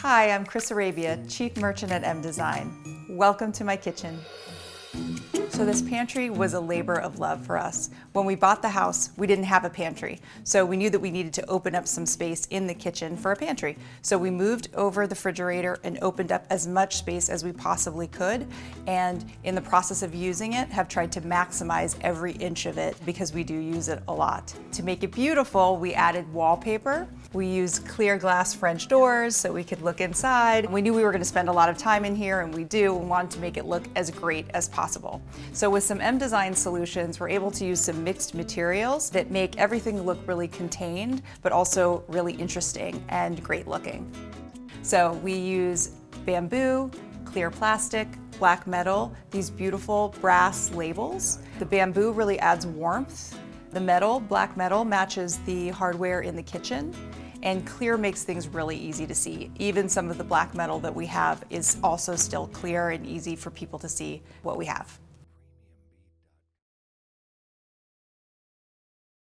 Hi, I'm Kris Arabia, Chief Merchant at mDesign. Welcome to my kitchen. So this pantry was a labor of love for us. When we bought the house, we didn't have a pantry. So we knew that we needed to open up some space in the kitchen for a pantry. So we moved over the refrigerator and opened up as much space as we possibly could. And in the process of using it, have tried to maximize every inch of it because we do use it a lot. To make it beautiful, we added wallpaper. We used clear glass French doors so we could look inside. We knew we were going to spend a lot of time in here, and we do, and wanted to make it look as great as possible. So with some mDesign solutions, we're able to use some mixed materials that make everything look really contained, but also really interesting and great looking. So we use bamboo, clear plastic, black metal, these beautiful brass labels. The bamboo really adds warmth. The metal, black metal, matches the hardware in the kitchen. And clear makes things really easy to see. Even some of the black metal that we have is also still clear and easy for people to see what we have.